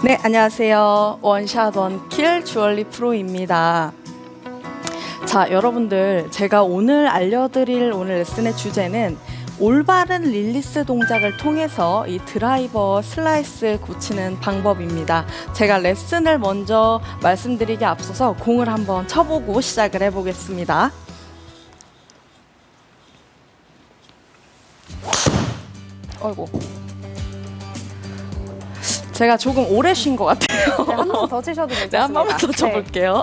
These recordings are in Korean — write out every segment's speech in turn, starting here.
네, 안녕하세요. 원샷 원킬 주얼리 프로입니다. 자, 여러분들, 제가 오늘 알려드릴 오늘 레슨의 주제는 올바른 릴리스 동작을 통해서 이 드라이버 슬라이스 고치는 방법입니다. 제가 레슨을 먼저 말씀드리기 앞서서 공을 한번 쳐보고 시작을 해보겠습니다. 어이구. 제가 조금 오래 쉰 것 같아요. 네, 한 번 더 치셔도 괜찮습니다. 네, 한 번만 더 쳐볼게요.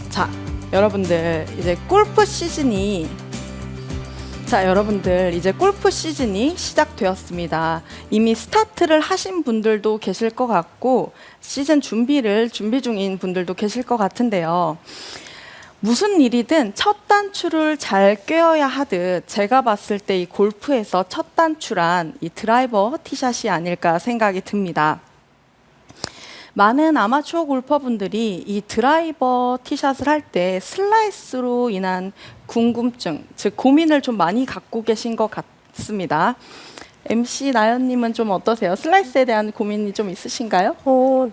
자, 여러분들 이제 골프 시즌이 시작되었습니다. 이미 스타트를 하신 분들도 계실 것 같고 시즌 준비 중인 분들도 계실 것 같은데요. 무슨 일이든 첫 단추를 잘 꿰어야 하듯 제가 봤을 때 이 골프에서 첫 단추란 이 드라이버 티샷이 아닐까 생각이 듭니다. 많은 아마추어 골퍼분들이 이 드라이버 티샷을 할 때 슬라이스로 인한 궁금증, 즉 고민을 좀 많이 갖고 계신 것 같습니다. MC 나연님은 좀 어떠세요? 슬라이스에 대한 고민이 좀 있으신가요?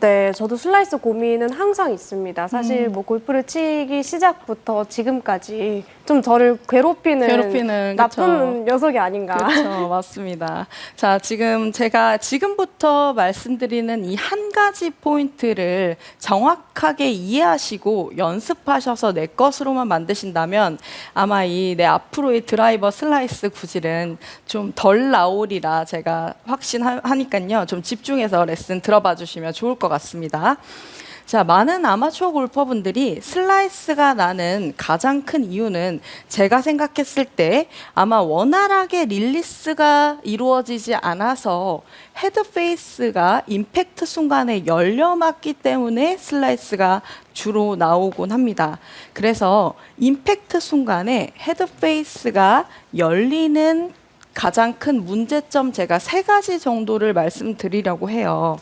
네, 저도 슬라이스 고민은 항상 있습니다. 사실 뭐 골프를 치기 시작부터 지금까지 좀 저를 괴롭히는 나쁜 녀석이 아닌가. 그렇죠, 맞습니다. 자, 제가 지금부터 말씀드리는 이 한 가지 포인트를 정확하게 이해하시고 연습하셔서 내 것으로만 만드신다면 아마 내 앞으로의 드라이버 슬라이스 구질은 좀 덜 나오리라 제가 확신하니까요. 좀 집중해서 레슨 들어봐 주시면 좋을 것 같습니다. 자, 많은 아마추어 골퍼분들이 슬라이스가 나는 가장 큰 이유는 제가 생각했을 때 아마 원활하게 릴리스가 이루어지지 않아서 헤드 페이스가 임팩트 순간에 열려맞기 때문에 슬라이스가 주로 나오곤 합니다. 그래서 임팩트 순간에 헤드 페이스가 열리는 가장 큰 문제점 제가 3가지 정도를 말씀드리려고 해요.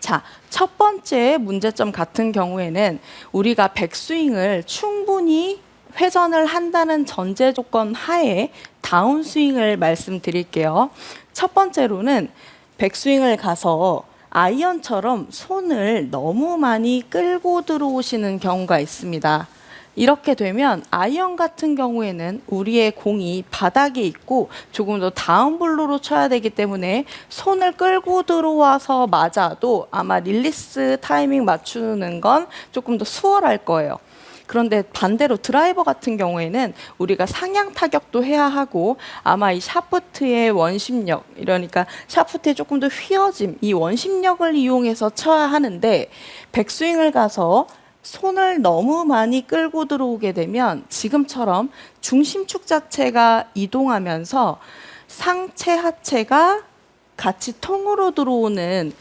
자, 첫 번째 문제점 같은 경우에는 우리가 백스윙을 충분히 회전을 한다는 전제 조건 하에 다운스윙을 말씀드릴게요. 첫 번째로는 백스윙을 가서 아이언처럼 손을 너무 많이 끌고 들어오시는 경우가 있습니다. 이렇게 되면 아이언 같은 경우에는 우리의 공이 바닥에 있고 조금 더 다운블로로 쳐야 되기 때문에 손을 끌고 들어와서 맞아도 아마 릴리스 타이밍 맞추는 건 조금 더 수월할 거예요. 그런데 반대로 드라이버 같은 경우에는 우리가 상향 타격도 해야 하고 아마 이 샤프트의 원심력, 이러니까 샤프트에 조금 더 휘어짐, 이 원심력을 이용해서 쳐야 하는데 백스윙을 가서 손을 너무 많이 끌고 들어오게 되면 지금처럼 중심축 자체가 이동하면서 상체, 하체가 같이 통으로 들어오는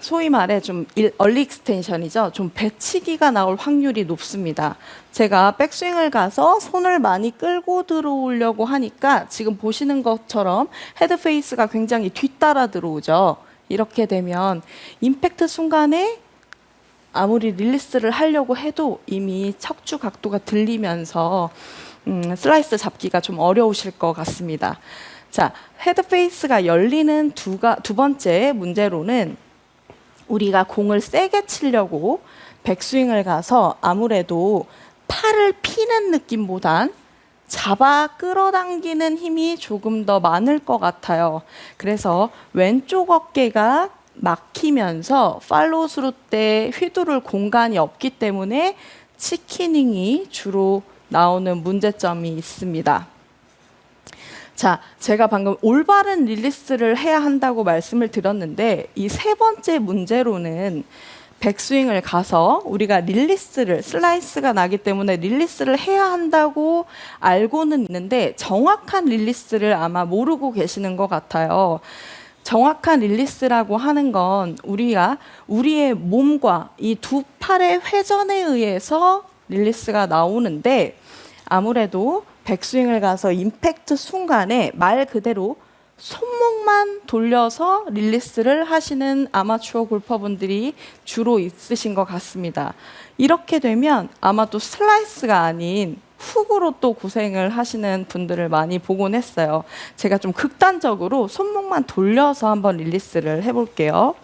소위 말해 좀 얼리 익스텐션이죠. 좀 배치기가 나올 확률이 높습니다. 제가 백스윙을 가서 손을 많이 끌고 들어오려고 하니까 지금 보시는 것처럼 헤드 페이스가 굉장히 뒤따라 들어오죠. 이렇게 되면 임팩트 순간에 아무리 릴리스를 하려고 해도 이미 척추 각도가 들리면서 슬라이스 잡기가 좀 어려우실 것 같습니다. 자, 헤드 페이스가 열리는 두 번째 문제로는 우리가 공을 세게 치려고 백스윙을 가서 아무래도 팔을 피는 느낌보단 잡아 끌어당기는 힘이 조금 더 많을 것 같아요. 그래서 왼쪽 어깨가 막히면서 팔로우 스루 때 휘두를 공간이 없기 때문에 치키닝이 주로 나오는 문제점이 있습니다. 자, 제가 방금 올바른 릴리스를 해야 한다고 말씀을 드렸는데 이 3번째 문제로는 백스윙을 가서 우리가 슬라이스가 나기 때문에 릴리스를 해야 한다고 알고는 있는데 정확한 릴리스를 아마 모르고 계시는 것 같아요. 정확한 릴리스라고 하는 건 우리가 우리의 몸과 이 두 팔의 회전에 의해서 릴리스가 나오는데 아무래도 백스윙을 가서 임팩트 순간에 말 그대로 손목만 돌려서 릴리스를 하시는 아마추어 골퍼분들이 주로 있으신 것 같습니다. 이렇게 되면 아마도 슬라이스가 아닌 훅으로 또 고생을 하시는 분들을 많이 보곤 했어요. 제가 좀 극단적으로 손목만 돌려서 한번 릴리스를 해볼게요.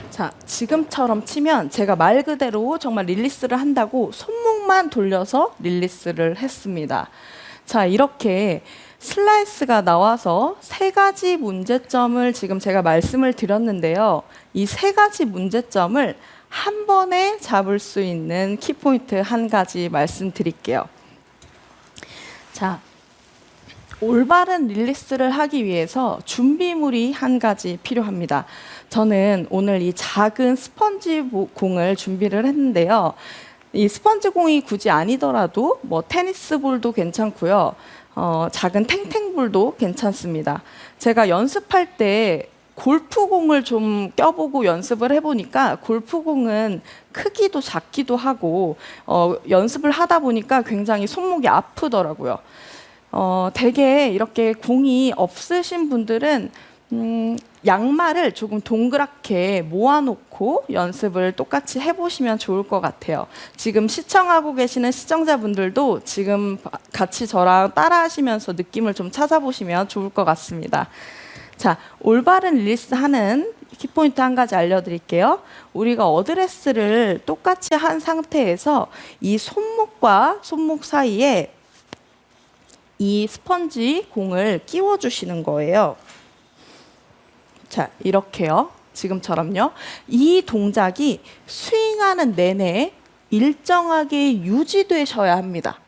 자, 지금처럼 치면 제가 말 그대로 정말 릴리스를 한다고 손목만 돌려서 릴리스를 했습니다. 자, 이렇게 슬라이스가 나와서 세 가지 문제점을 지금 제가 말씀을 드렸는데요. 이 세 가지 문제점을 한 번에 잡을 수 있는 키포인트 한 가지 말씀드릴게요. 자, 올바른 릴리스를 하기 위해서 준비물이 한 가지 필요합니다. 저는 오늘 이 작은 스펀지 공을 준비를 했는데요. 이 스펀지 공이 굳이 아니더라도 뭐 테니스 볼도 괜찮고요. 작은 탱탱볼도 괜찮습니다. 제가 연습할 때 골프공을 좀 껴보고 연습을 해보니까 골프공은 크기도 작기도 하고 연습을 하다 보니까 굉장히 손목이 아프더라고요. 되게 이렇게 공이 없으신 분들은 양말을 조금 동그랗게 모아놓고 연습을 똑같이 해보시면 좋을 것 같아요. 지금 시청하고 계시는 시청자분들도 지금 같이 저랑 따라하시면서 느낌을 좀 찾아보시면 좋을 것 같습니다. 자, 올바른 릴리스 하는 키포인트 한 가지 알려드릴게요. 우리가 어드레스를 똑같이 한 상태에서 이 손목과 손목 사이에 이 스펀지 공을 끼워주시는 거예요. 자, 이렇게요. 지금처럼요. 이 동작이 스윙하는 내내 일정하게 유지되셔야 합니다.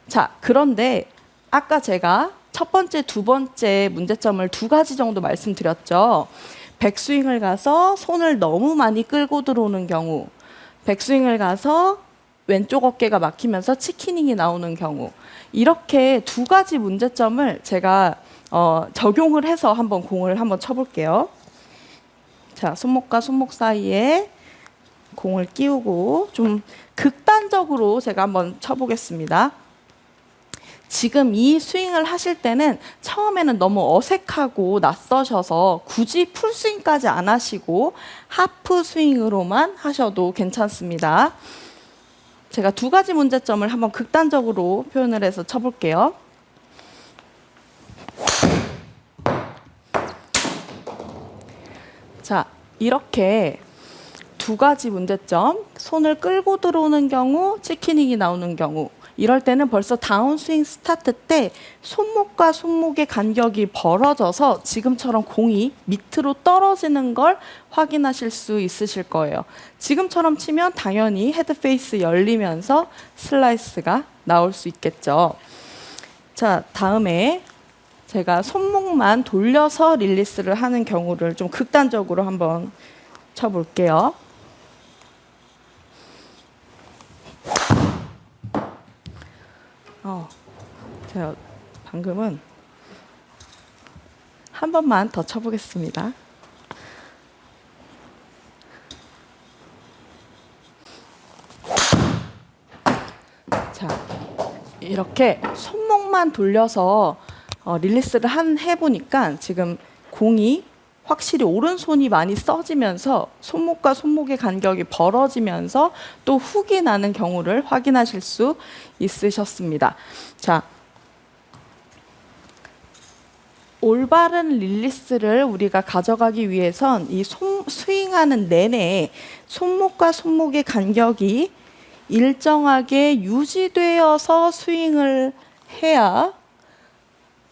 자, 그런데 아까 제가 첫 번째, 두 번째 문제점을 두 가지 정도 말씀드렸죠. 백스윙을 가서 손을 너무 많이 끌고 들어오는 경우, 백스윙을 가서 왼쪽 어깨가 막히면서 치키닝이 나오는 경우, 이렇게 두 가지 문제점을 제가 적용을 해서 한번 공을 한번 쳐볼게요. 자, 손목과 손목 사이에 공을 끼우고 좀 극단적으로 제가 한번 쳐보겠습니다. 지금 이 스윙을 하실 때는 처음에는 너무 어색하고 낯서셔서 굳이 풀스윙까지 안 하시고 하프 스윙으로만 하셔도 괜찮습니다. 제가 두 가지 문제점을 한번 극단적으로 표현을 해서 쳐볼게요. 자, 이렇게 두 가지 문제점, 손을 끌고 들어오는 경우, 치키닝이 나오는 경우, 이럴 때는 벌써 다운스윙 스타트 때 손목과 손목의 간격이 벌어져서 지금처럼 공이 밑으로 떨어지는 걸 확인하실 수 있으실 거예요. 지금처럼 치면 당연히 헤드 페이스 열리면서 슬라이스가 나올 수 있겠죠. 자, 다음에 제가 손목만 돌려서 릴리스를 하는 경우를 좀 극단적으로 한번 쳐볼게요. 제가 방금은 한 번만 더 쳐보겠습니다. 자, 이렇게 손목만 돌려서 릴리스를 해보니까 지금 공이 확실히 오른손이 많이 써지면서 손목과 손목의 간격이 벌어지면서 또 훅이 나는 경우를 확인하실 수 있으셨습니다. 자, 올바른 릴리스를 우리가 가져가기 위해선 이 스윙하는 내내 손목과 손목의 간격이 일정하게 유지되어서 스윙을 해야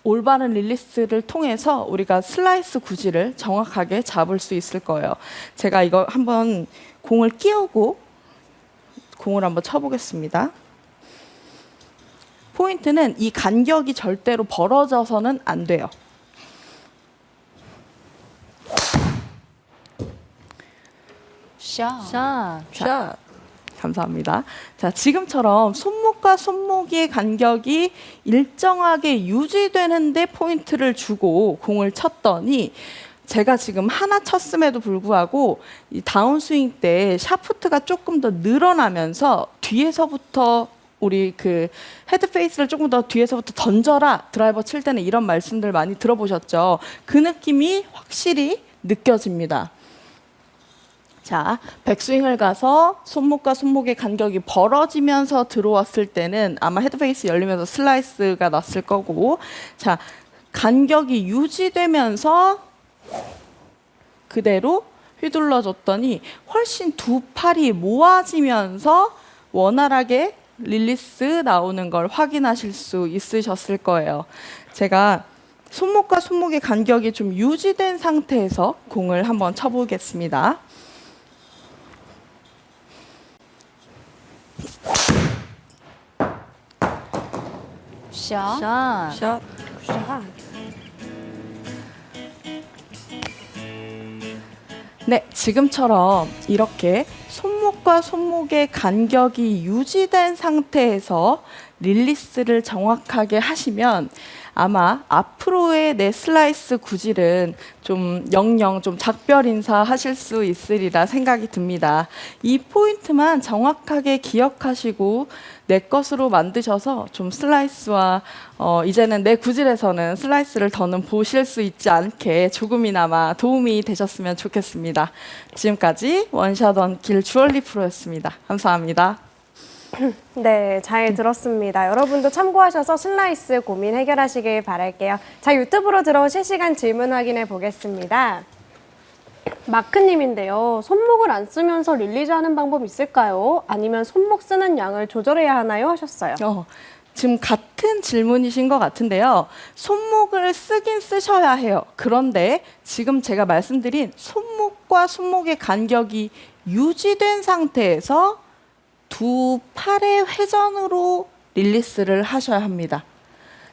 올바른 릴리스를 통해서 우리가 슬라이스 구질을 정확하게 잡을 수 있을 거예요. 제가 이거 한번 공을 끼우고 공을 한번 쳐보겠습니다. 포인트는 이 간격이 절대로 벌어져서는 안 돼요. 샷. 감사합니다. 자, 지금처럼 손목과 손목의 간격이 일정하게 유지되는데 포인트를 주고 공을 쳤더니 제가 지금 하나 쳤음에도 불구하고 이 다운스윙 때 샤프트가 조금 더 늘어나면서 뒤에서부터 우리 그 헤드 페이스를 조금 더 뒤에서부터 던져라 드라이버 칠 때는 이런 말씀들 많이 들어보셨죠? 그 느낌이 확실히 느껴집니다. 자, 백스윙을 가서 손목과 손목의 간격이 벌어지면서 들어왔을 때는 아마 헤드페이스 열리면서 슬라이스가 났을 거고, 자, 간격이 유지되면서 그대로 휘둘러줬더니 훨씬 두 팔이 모아지면서 원활하게 릴리스 나오는 걸 확인하실 수 있으셨을 거예요. 제가 손목과 손목의 간격이 좀 유지된 상태에서 공을 한번 쳐보겠습니다. 샷. 샷. 샷. 네, 지금처럼 이렇게 손목과 손목의 간격이 유지된 상태에서 릴리스를 정확하게 하시면 아마 앞으로의 내 슬라이스 구질은 좀 영영 좀 작별 인사 하실 수 있으리라 생각이 듭니다. 이 포인트만 정확하게 기억하시고 내 것으로 만드셔서 좀 슬라이스와 이제는 내 구질에서는 슬라이스를 더는 보실 수 있지 않게 조금이나마 도움이 되셨으면 좋겠습니다. 지금까지 원샷 원킬 주얼리 프로였습니다. 감사합니다. 네, 잘 들었습니다. 여러분도 참고하셔서 슬라이스 고민 해결하시길 바랄게요. 자, 유튜브로 들어온 실시간 질문 확인해 보겠습니다. 마크님인데요. 손목을 안 쓰면서 릴리즈하는 방법 있을까요? 아니면 손목 쓰는 양을 조절해야 하나요? 하셨어요. 지금 같은 질문이신 것 같은데요. 손목을 쓰긴 쓰셔야 해요. 그런데 지금 제가 말씀드린 손목과 손목의 간격이 유지된 상태에서 두 팔의 회전으로 릴리스를 하셔야 합니다.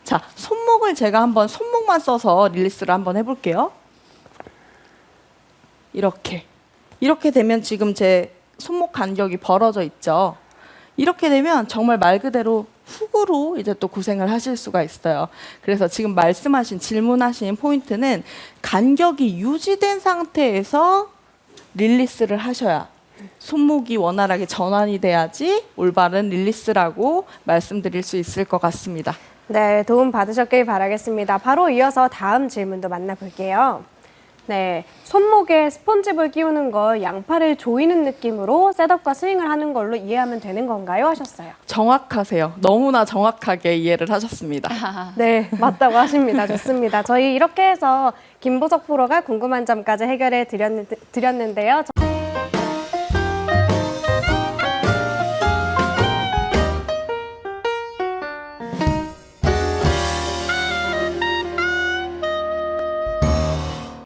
자, 손목을 제가 한번 손목만 써서 릴리스를 한번 해볼게요. 이렇게 되면 지금 제 손목 간격이 벌어져 있죠. 이렇게 되면 정말 말 그대로 훅으로 이제 또 고생을 하실 수가 있어요. 그래서 지금 질문하신 포인트는 간격이 유지된 상태에서 릴리스를 하셔야 손목이 원활하게 전환이 돼야지 올바른 릴리스라고 말씀드릴 수 있을 것 같습니다. 네, 도움 받으셨길 바라겠습니다. 바로 이어서 다음 질문도 만나볼게요. 네, 손목에 스폰지볼 끼우는 걸 양팔을 조이는 느낌으로 셋업과 스윙을 하는 걸로 이해하면 되는 건가요? 하셨어요. 정확하세요. 너무나 정확하게 이해를 하셨습니다. 네, 맞다고 하십니다. 좋습니다. 저희 이렇게 해서 김보석 프로가 궁금한 점까지 해결해 드렸는데요.